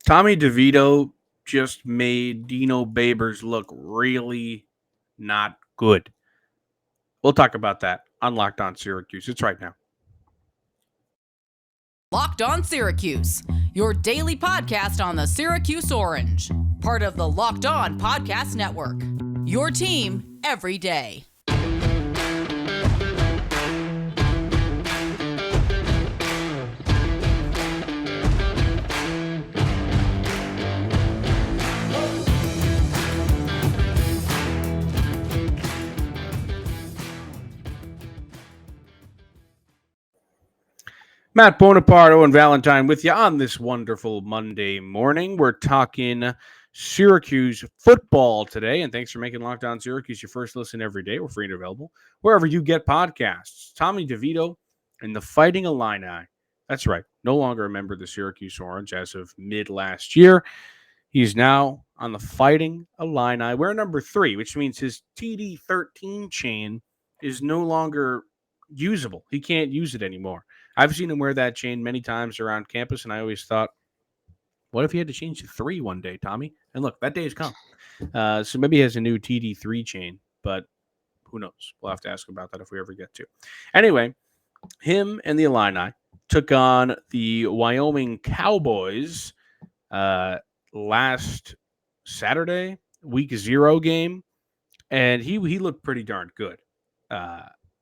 Tommy DeVito just made Dino Babers look really not good. We'll talk about that on Locked On Syracuse. It's right now. Locked On Syracuse, your daily podcast on the Syracuse Orange, part of the Locked On Podcast Network. Your team every day. Matt Bonaparte, Owen Valentine with you on this wonderful Monday morning. We're talking Syracuse football today, and thanks for making Locked On Syracuse your first listen every day. We're free and available wherever you get podcasts. Tommy DeVito and the Fighting Illini. That's right. No longer a member of the Syracuse Orange as of mid last year. He's now on the Fighting Illini. We're number 3, which means his TD13 chain is no longer usable. He can't use it anymore. I've seen him wear that chain many times around campus, and I always thought, what if he had to change to 3 one day, Tommy? And look, that day has come. So maybe he has a new TD3 chain, but who knows? We'll have to ask about that if we ever get to. Anyway, him and the Illini took on the Wyoming Cowboys last Saturday, week 0 game, and he looked pretty darn good.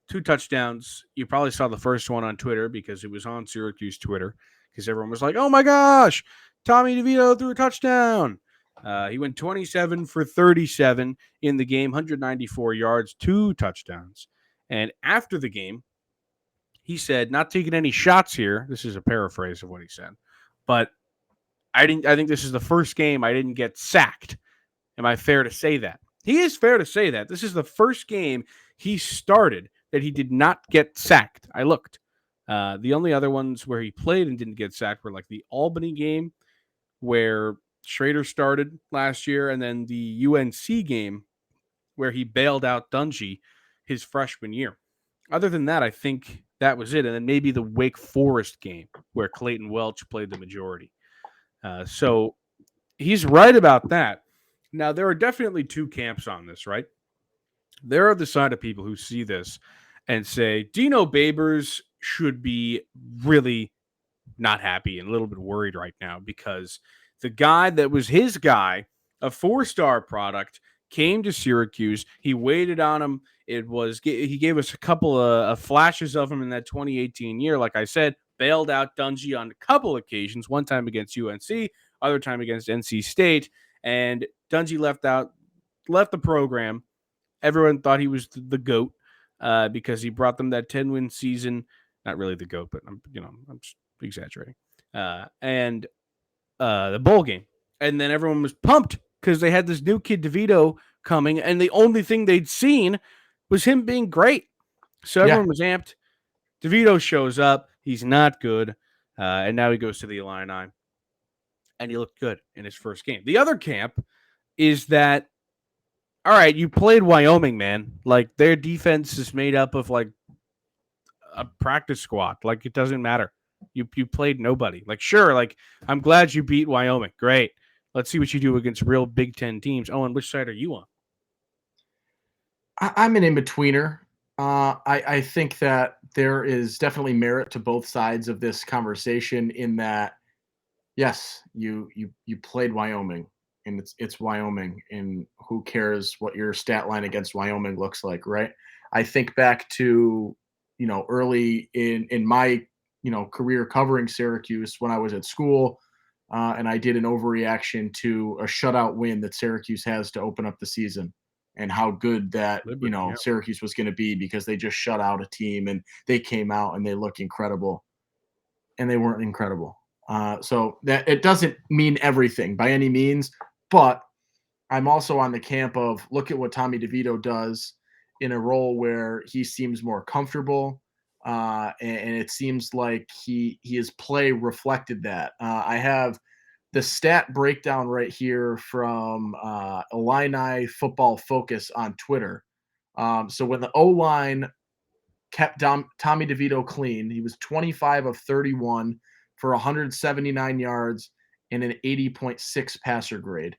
2 touchdowns. You probably saw the first one on Twitter because it was on Syracuse Twitter because everyone was like, oh my gosh, Tommy DeVito threw a touchdown. He went 27 for 37 in the game, 194 yards, 2 touchdowns. And after the game, he said, not taking any shots here. This is a paraphrase of what he said. But I think this is the first game I didn't get sacked. Am I fair to say that? He is fair to say that. This is the first game he started that he did not get sacked. I looked. The only other ones where he played and didn't get sacked were like the Albany game where Schrader started last year, and then the UNC game where he bailed out Dungy his freshman year. Other than that, I think that was it. And then maybe the Wake Forest game where Clayton Welch played the majority. So he's right about that. Now, there are definitely 2 camps on this, right? There are the side of people who see this and say, Dino Babers should be really not happy and a little bit worried right now because the guy that was his guy, a 4-star product, came to Syracuse. He waited on him. He gave us a couple of flashes of him in that 2018 year. Like I said, bailed out Dungy on a couple occasions, one time against UNC, other time against NC State. And Dungy left the program. Everyone thought he was the GOAT because he brought them that 10-win season. Not really the GOAT, but I'm just exaggerating. And the bowl game. And then everyone was pumped because they had this new kid, DeVito, coming. And the only thing they'd seen was him being great. So everyone was amped. DeVito shows up. He's not good. And now he goes to the Illini. And he looked good in his first game. The other camp is that, all right, you played Wyoming, man. Like, their defense is made up of, like, a practice squad. Like, it doesn't matter. You played nobody. Like, sure, like, I'm glad you beat Wyoming. Great. Let's see what you do against real Big Ten teams. Owen, which side are you on? I'm an in-betweener. I think that there is definitely merit to both sides of this conversation in that, yes, you played Wyoming, and it's Wyoming, and who cares what your stat line against Wyoming looks like, right? I think back to, early in my, career covering Syracuse when I was at school, and I did an overreaction to a shutout win that Syracuse has to open up the season and how good that, Syracuse was going to be because they just shut out a team and they came out and they look incredible, and they weren't incredible. So that it doesn't mean everything by any means, but I'm also on the camp of look at what Tommy DeVito does in a role where he seems more comfortable, and it seems like his play reflected that. I have the stat breakdown right here from Illini Football Focus on Twitter. So when the O-line kept Tommy DeVito clean, he was 25 of 31 for 179 yards and an 80.6 passer grade.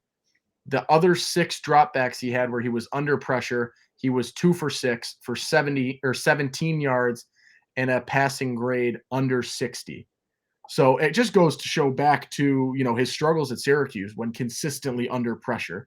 The other 6 dropbacks he had where he was under pressure, he was 2 for 6 for 70 or 17 yards and a passing grade under 60. So it just goes to show back to, his struggles at Syracuse when consistently under pressure.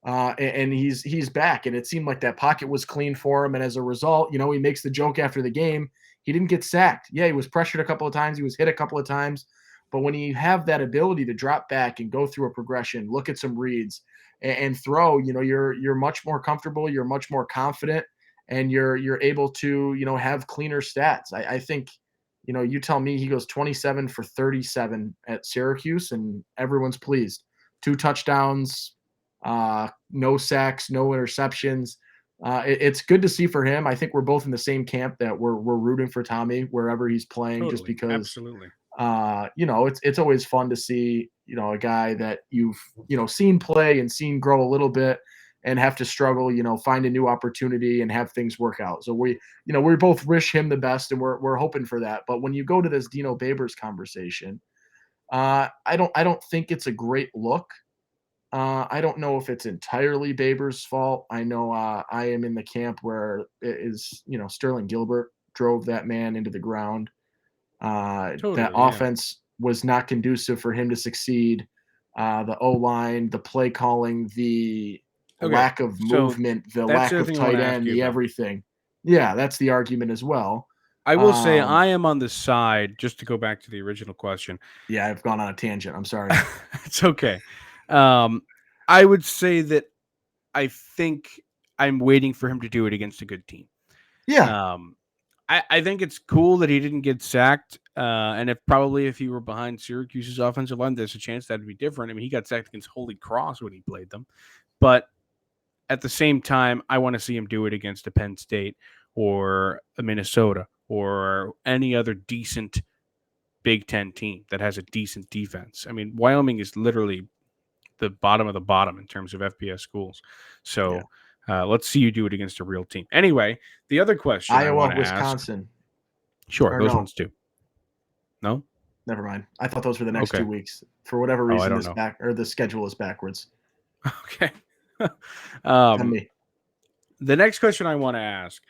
And he's back, and it seemed like that pocket was clean for him. And as a result, he makes the joke after the game. He didn't get sacked. Yeah, he was pressured a couple of times. He was hit a couple of times. But when you have that ability to drop back and go through a progression, look at some reads, and throw, you're much more comfortable. You're much more confident, and you're able to have cleaner stats. I think. You tell me he goes 27 for 37 at Syracuse, and everyone's pleased. 2 touchdowns, no sacks, no interceptions. It's good to see for him. I think we're both in the same camp that we're rooting for Tommy wherever he's playing, Totally. just because, Absolutely. it's always fun to see, a guy that you've, seen play and seen grow a little bit and have to struggle, find a new opportunity and have things work out. So we both wish him the best, and we're hoping for that. But when you go to this Dino Babers conversation, I don't think it's a great look. I don't know if it's entirely Babers' fault. I know I am in the camp where it is, Sterling Gilbert drove that man into the ground. That Totally, yeah. offense was not conducive for him to succeed. The O-line, the play calling, the lack of movement, the lack of tight end, the everything. Yeah, that's the argument as well. I will say I am on the side, just to go back to the original question. Yeah, I've gone on a tangent. I'm sorry. It's okay. I would say that I think I'm waiting for him to do it against a good team. Yeah. I think it's cool that he didn't get sacked. And if he were behind Syracuse's offensive line, there's a chance that would be different. I mean, he got sacked against Holy Cross when he played them. But at the same time, I want to see him do it against a Penn State or a Minnesota or any other decent Big Ten team that has a decent defense. I mean, Wyoming is literally the bottom of the bottom in terms of FBS schools. So let's see you do it against a real team. Anyway, the other question Iowa, Wisconsin. Sure, those ones too. No? Never mind. I thought those were the next 2 weeks. For whatever reason, the schedule is backwards. Okay. Me. The next question I want to ask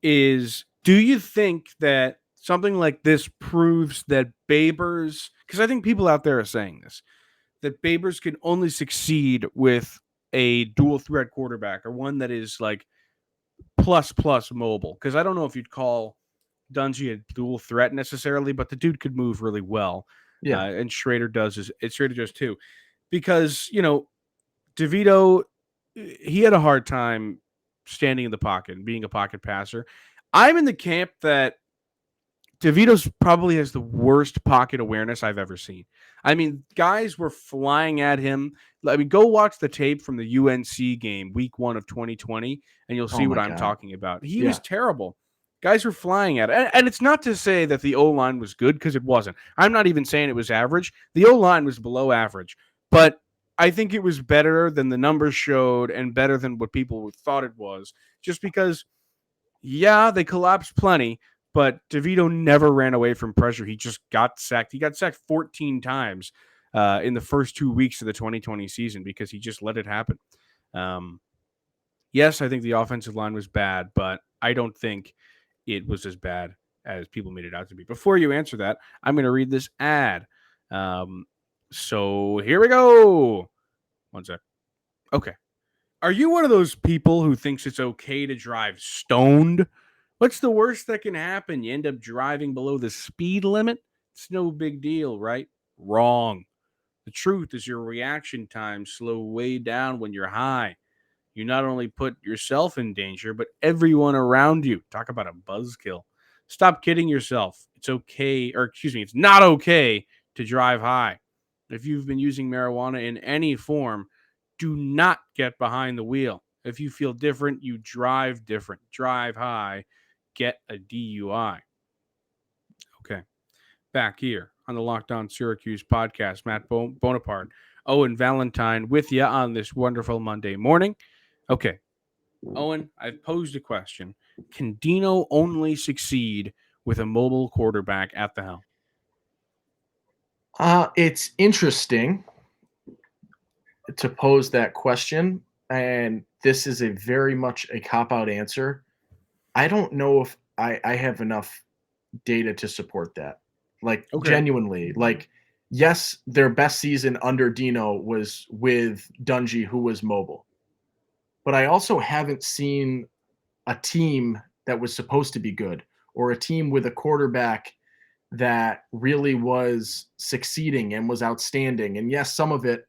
is, do you think that something like this proves that Babers, because I think people out there are saying this, that Babers can only succeed with a dual threat quarterback or one that is like plus mobile? Because I don't know if you'd call Dungy a dual threat necessarily, but the dude could move really well. Yeah. And Schrader does too. Because, DeVito, he had a hard time standing in the pocket and being a pocket passer. I'm in the camp that DeVito's probably has the worst pocket awareness I've ever seen. I mean, guys were flying at him. I mean, go watch the tape from the UNC game, week 1 of 2020, and you'll see what I'm talking about. He was terrible. Guys were flying at it. And it's not to say that the O-line was good, because it wasn't. I'm not even saying it was average. The O-line was below average. But I think it was better than the numbers showed and better than what people thought it was. Just because, they collapsed plenty, but DeVito never ran away from pressure. He just got sacked. He got sacked 14 times in the first 2 weeks of the 2020 season because he just let it happen. Yes, I think the offensive line was bad, but I don't think it was as bad as people made it out to be. Before you answer that, I'm going to read this ad. So here we go. One sec. Okay. Are you one of those people who thinks it's okay to drive stoned? What's the worst that can happen? You end up driving below the speed limit? It's no big deal, right? Wrong. The truth is your reaction times slow way down when you're high. You not only put yourself in danger, but everyone around you. Talk about a buzzkill. Stop kidding yourself. It's not okay to drive high. If you've been using marijuana in any form, do not get behind the wheel. If you feel different, you drive different. Drive high. Get a DUI. Okay. Back here on the Locked On Syracuse podcast, Matt Bonaparte, Owen Valentine with you on this wonderful Monday morning. Okay. Owen, I've posed a question. Can Dino only succeed with a mobile quarterback at the helm? It's interesting to pose that question, and this is a very much a cop-out answer. I don't know if I have enough data to support that. Like, Okay. genuinely, like, yes, their best season under Dino was with Dungy, who was mobile. But I also haven't seen a team that was supposed to be good or a team with a quarterback that really was succeeding and was outstanding. And yes, some of it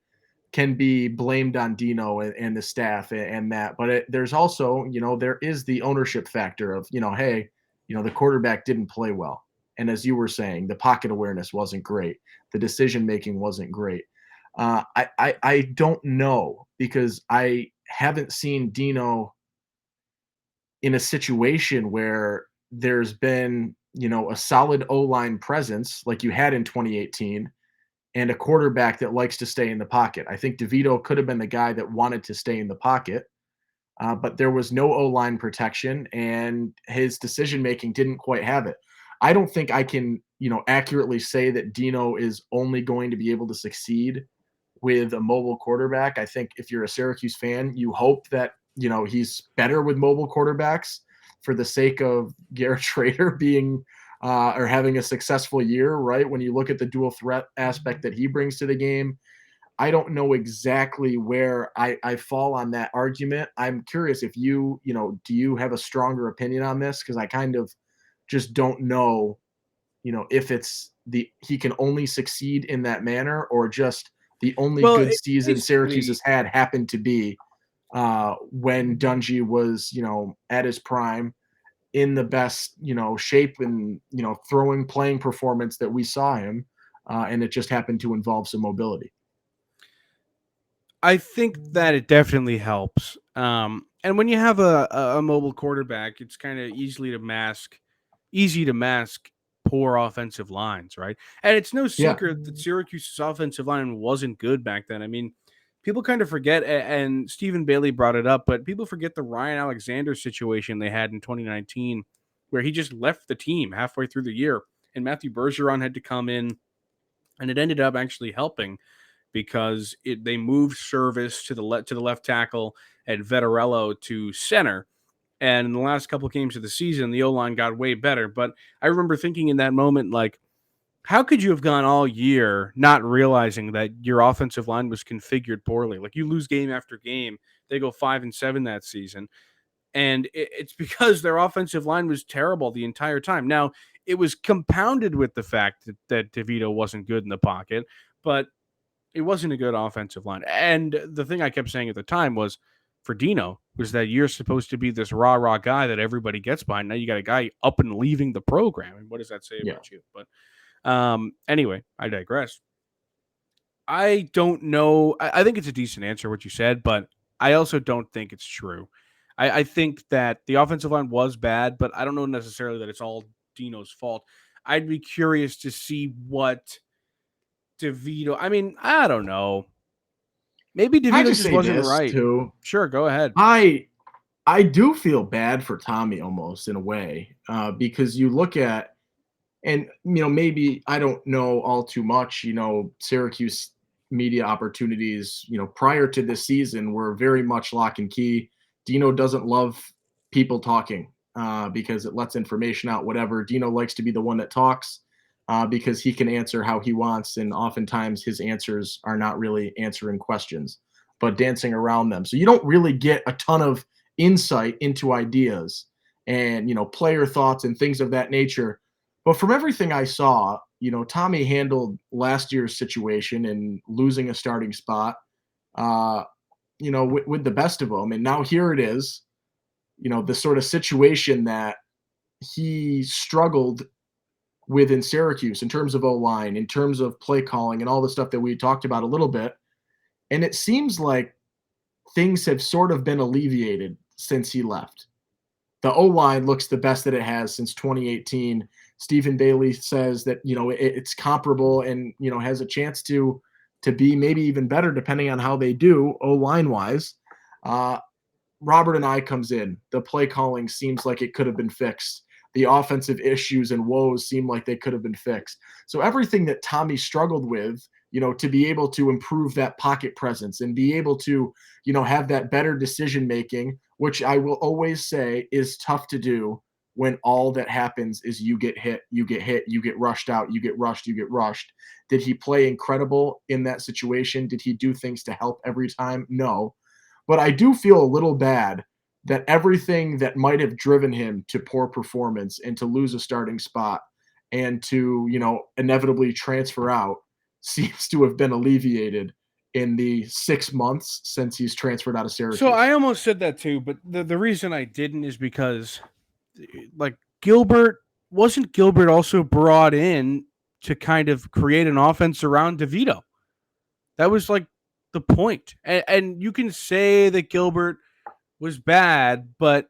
can be blamed on Dino and the staff and that, but there's also, there is the ownership factor of, hey, the quarterback didn't play well. And as you were saying, the pocket awareness wasn't great. The decision making wasn't great. I don't know because I haven't seen Dino in a situation where there's been, a solid O-line presence like you had in 2018 and a quarterback that likes to stay in the pocket. I think DeVito could have been the guy that wanted to stay in the pocket, but there was no O-line protection and his decision making didn't quite have it. I don't think I can, accurately say that Dino is only going to be able to succeed with a mobile quarterback. I think if you're a Syracuse fan, you hope that, he's better with mobile quarterbacks for the sake of Garrett Schrader being or having a successful year, right? When you look at the dual threat aspect that he brings to the game, I don't know exactly where I fall on that argument. I'm curious if do you have a stronger opinion on this? Because I kind of just don't know, if it's he can only succeed in that manner or just the only Well, good it season Syracuse basically has had happened to be when Dungy was, at his prime in the best, shape and, playing performance that we saw him. And it just happened to involve some mobility. I think that it definitely helps. And when you have a mobile quarterback, it's kind of easy to mask poor offensive lines, right? And it's no Yeah. secret that Syracuse's offensive line wasn't good back then. I mean, people kind of forget, and Stephen Bailey brought it up, but people forget the Ryan Alexander situation they had in 2019, where he just left the team halfway through the year, and Matthew Bergeron had to come in, and it ended up actually helping because they moved Service to the left tackle and Vettorello to center. And in the last couple of games of the season, the O line got way better. But I remember thinking in that moment, like, how could you have gone all year not realizing that your offensive line was configured poorly? Like, you lose game after game. They go 5-7 that season. And it's because their offensive line was terrible the entire time. Now, it was compounded with the fact that DeVito wasn't good in the pocket, but it wasn't a good offensive line. And the thing I kept saying at the time was for Dino was that you're supposed to be this rah guy that everybody gets behind. Now you got a guy up and leaving the program. And what does that say Yeah. about you? But anyway, I digress. I don't know. I think it's a decent answer what you said, but I also don't think it's true. I think that the offensive line was bad, but I don't know necessarily that it's all Dino's fault. I'd be curious to see what DeVito. I mean, I don't know. Maybe Can I DeVito just just say wasn't this right. too? Sure, go ahead. I do feel bad for Tommy almost in a way because you look at and maybe I don't know all too much. Syracuse media opportunities. Prior to this season were very much lock and key. Dino doesn't love people talking because it lets information out. Whatever. Dino likes to be the one that talks because he can answer how he wants, and oftentimes his answers are not really answering questions, but dancing around them. So you don't really get a ton of insight into ideas and player thoughts and things of that nature. But from everything I saw, Tommy handled last year's situation and losing a starting spot, with the best of them. And now here it is, the sort of situation that he struggled with in Syracuse in terms of O-line, in terms of play calling, and all the stuff that we talked about a little bit. And it seems like things have sort of been alleviated since he left. The O-line looks the best that it has since 2018. Stephen Bailey says that, it's comparable and, has a chance to be maybe even better depending on how they do O-line wise. Robert and I comes in. The play calling seems like it could have been fixed. the offensive issues and woes seem like they could have been fixed. So everything that Tommy struggled with, to be able to improve that pocket presence and be able to, have that better decision making, which I will always say is tough to do when all that happens is you get hit, you get rushed out, you get rushed. Did he play incredible in that situation? Did he do things to help every time? No. But I do feel a little bad that everything that might have driven him to poor performance and to lose a starting spot and to, inevitably transfer out seems to have been alleviated in the 6 months since he's transferred out of Syracuse. So I almost said that too, but the reason I didn't is because like Gilbert also brought in to kind of create an offense around DeVito. That was like the point. And you can say that Gilbert was bad, but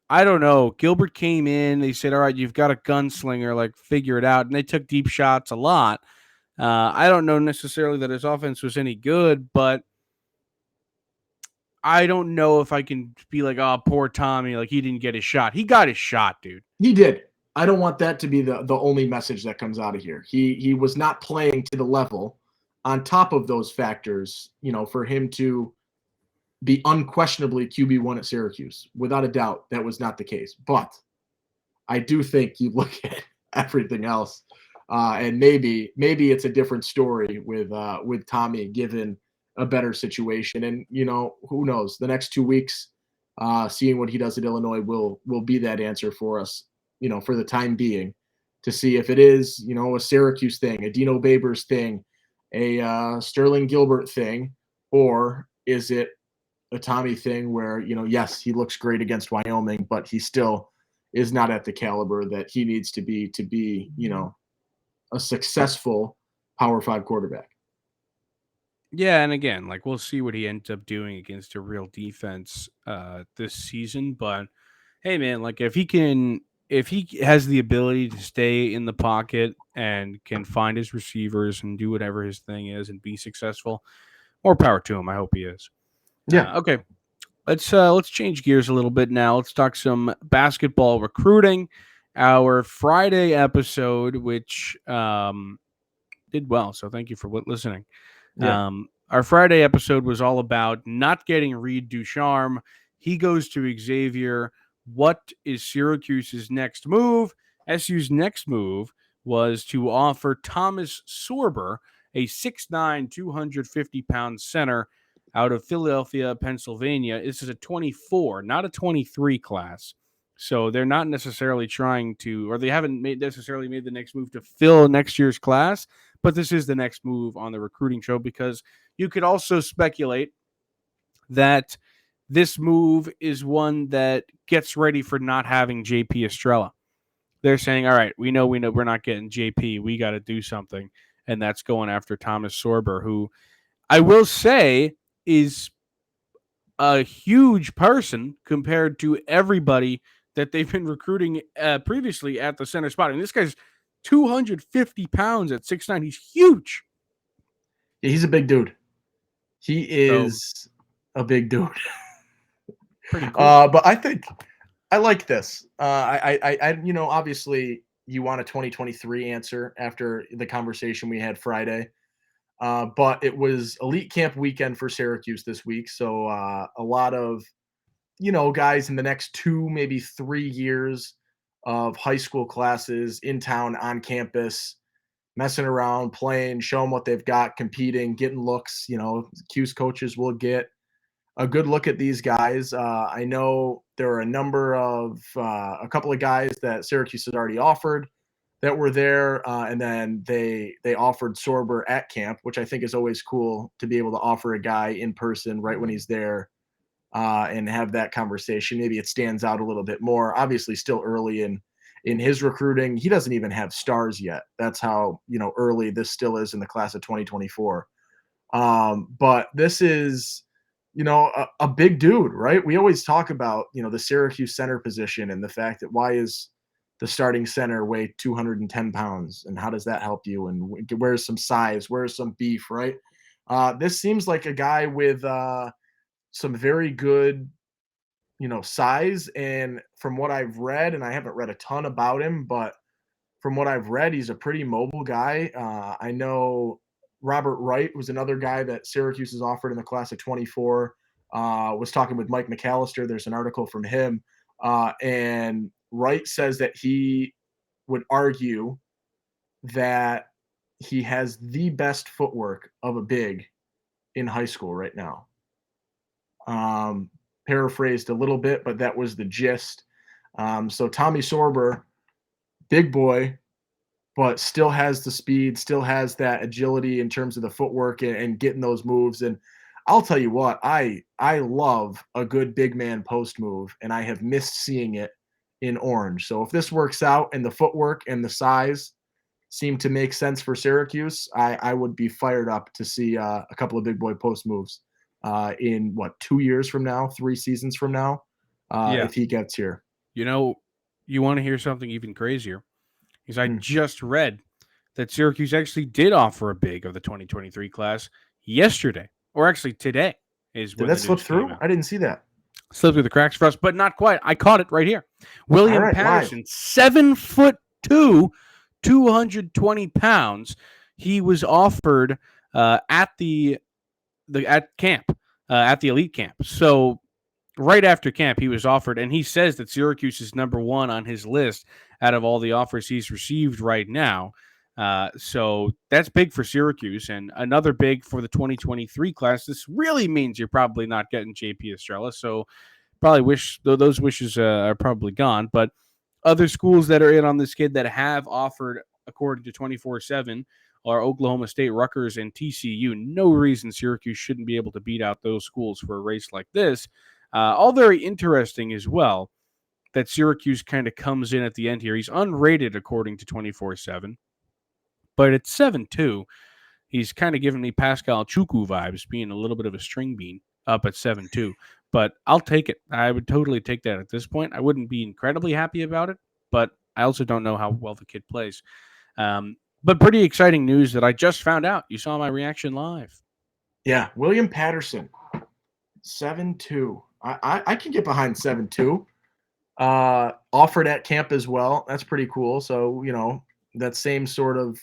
I don't know. Gilbert came in, they said, all right, you've got a gunslinger, like figure it out. And they took deep shots a lot. I don't know necessarily that his offense was any good, but I don't know if I can be like, oh, poor Tommy, like he didn't get his shot. He got his shot, dude. He did. I don't want that to be the only message that comes out of here. He was not playing to the level on top of those factors, for him to be unquestionably QB1 at Syracuse. Without a doubt, that was not the case. But I do think you look at everything else, and maybe it's a different story with Tommy given a better situation. And who knows? The next 2 weeks, seeing what he does at Illinois will be that answer for us, for the time being, to see if it is, a Syracuse thing, a Dino Babers thing, a Sterling Gilbert thing, or is it a Tommy thing where, yes, he looks great against Wyoming, but he still is not at the caliber that he needs to be, a successful Power 5 quarterback. Yeah, and again, like we'll see what he ends up doing against a real defense this season. But hey, man, like if he has the ability to stay in the pocket and can find his receivers and do whatever his thing is and be successful, more power to him. I hope he is. Yeah. Okay. Let's change gears a little bit now. Let's talk some basketball recruiting. Our Friday episode, which did well, so thank you for listening. Yeah. Our Friday episode was all about not getting Reed Ducharme. He goes to Xavier. What is Syracuse's next move? SU's next move was to offer Thomas Sorber, a 6'9", 250-pound center out of Philadelphia, Pennsylvania. This is a 24, not a 23 class. So they're not necessarily trying to, or they haven't necessarily made the next move to fill next year's class, but this is the next move on the recruiting show, because you could also speculate that this move is one that gets ready for not having JP Estrella. They're saying, all right, we know we're not getting JP. We got to do something. And that's going after Thomas Sorber, who I will say is a huge person compared to everybody that they've been recruiting previously at the center spot. And this guy's 250 pounds at 6'9". He's huge. Yeah, he's a big dude. He is a big dude. Pretty cool. But I think I like this. I obviously you want a 2023 answer after the conversation we had Friday. But it was elite camp weekend for Syracuse this week. So a lot of, guys in the next 2, maybe 3 years of high school classes in town, on campus, messing around, playing, showing what they've got, competing, getting looks. Cuse coaches will get a good look at these guys. I know there are a couple of guys that Syracuse has already offered that were there, and then they offered Sorber at camp, which I think is always cool to be able to offer a guy in person right when he's there, and have that conversation. Maybe it stands out a little bit more. Obviously, still early in his recruiting. He doesn't even have stars yet. That's how early this still is in the class of 2024. But this is a big dude, right? We always talk about the Syracuse center position and the fact that why is the starting center weigh 210 pounds, and how does that help you? And where's some size? Where's some beef, right? This seems like a guy with some very good size. And from what I've read, and I haven't read a ton about him, but from what I've read, he's a pretty mobile guy. I know Robert Wright was another guy that Syracuse has offered in the class of 24. Was talking with Mike McAllister. There's an article from him. And Wright says that he would argue that he has the best footwork of a big in high school right now. Paraphrased a little bit, but that was the gist. So Tommy Sorber, big boy, but still has the speed, still has that agility in terms of the footwork and getting those moves. And I'll tell you what, I love a good big man post move, and I have missed seeing it in Orange. So if this works out and the footwork and the size seem to make sense for Syracuse, I would be fired up to see a couple of big boy post moves in 2 years from now, 3 seasons from now, if he gets here. You want to hear something even crazier? Because I just read that Syracuse actually did offer a big of the 2023 class yesterday, or actually today is when Did that the slip news through? came out. I didn't see that. Slipped through the cracks for us, but not quite. I caught it right here. William All right, Patterson, live. 7'2", 220 pounds. He was offered at the camp, at the elite camp. So right after camp, he was offered, and he says that Syracuse is number one on his list out of all the offers he's received right now. So that's big for Syracuse, and another big for the 2023 class. This really means you're probably not getting JP Estrella, so probably wish those wishes are probably gone. But other schools that are in on this kid that have offered, according to 24/7, are Oklahoma State, Rutgers, and TCU. No reason Syracuse shouldn't be able to beat out those schools for a race like this. All very interesting as well that Syracuse kind of comes in at the end here. He's unrated according to 24/7, but at 7'2", he's kind of giving me Pascal Chukwu vibes, being a little bit of a string bean up at 7'2". But I'll take it. I would totally take that at this point. I wouldn't be incredibly happy about it, but I also don't know how well the kid plays. But pretty exciting news that I just found out. You saw my reaction live. Yeah, William Patterson, 7'2". I can get behind 7'2". Offered at camp as well. That's pretty cool. So, that same sort of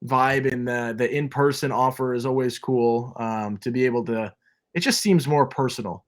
vibe in the in-person offer is always cool, to be able to – it just seems more personal,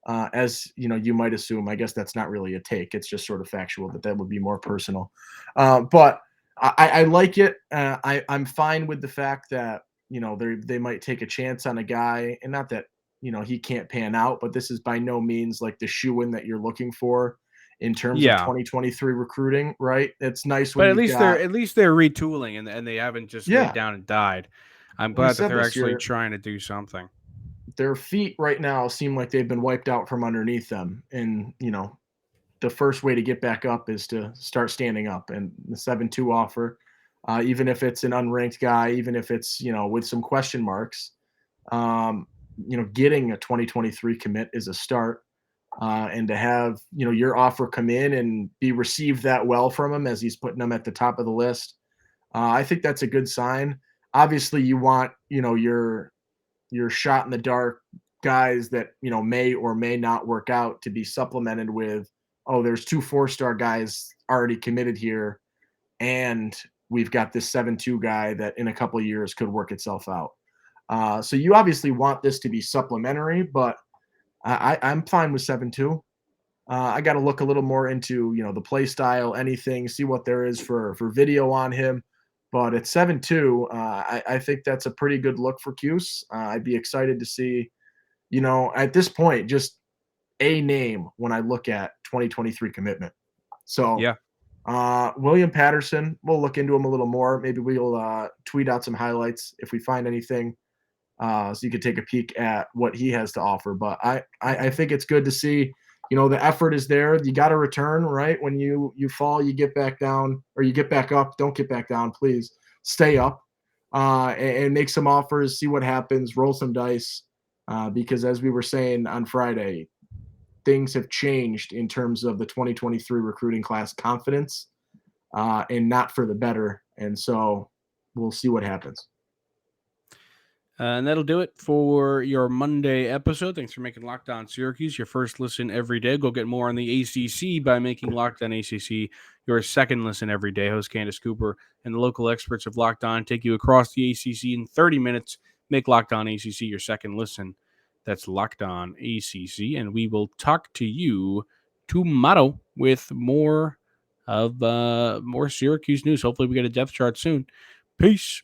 as, you might assume. I guess that's not really a take. It's just sort of factual that would be more personal. But I like it. I'm fine with the fact that, they might take a chance on a guy, and not that, he can't pan out, but this is by no means like the shoe-in that you're looking for in terms of 2023 recruiting, right? It's nice when but at least they're retooling and they haven't just laid down and died. I'm glad that they're actually trying to do something. Their feet right now seem like they've been wiped out from underneath them, and the first way to get back up is to start standing up. And the 7'2" offer, even if it's an unranked guy, even if it's with some question marks, getting a 2023 commit is a start. And to have, your offer come in and be received that well from him as he's putting them at the top of the list, I think that's a good sign. Obviously, you want, your shot in the dark guys that, may or may not work out to be supplemented with, oh, there's 2 4-star guys already committed here, and we've got this 7'2" guy that in a couple of years could work itself out. So you obviously want this to be supplementary, but I'm fine with 7'2". I got to look a little more into, the play style, anything, see what there is for video on him. But at 7'2", I think that's a pretty good look for Cuse. I'd be excited to see, at this point, just a name when I look at 2023 commitment. So yeah. William Patterson, we'll look into him a little more. Maybe we'll tweet out some highlights if we find anything. So you could take a peek at what he has to offer. But I think it's good to see, the effort is there. You got to return, right? When you fall, you get back down, or you get back up. Don't get back down, please. Stay up and make some offers, see what happens, roll some dice. Because as we were saying on Friday, things have changed in terms of the 2023 recruiting class confidence, and not for the better. And so we'll see what happens. And that'll do it for your Monday episode. Thanks for making Locked On Syracuse your first listen every day. Go get more on the ACC by making Locked On ACC your second listen every day. Host Candace Cooper and the local experts of Locked On take you across the ACC in 30 minutes. Make Locked On ACC your second listen. That's Locked On ACC. And we will talk to you tomorrow with more Syracuse news. Hopefully we get a depth chart soon. Peace.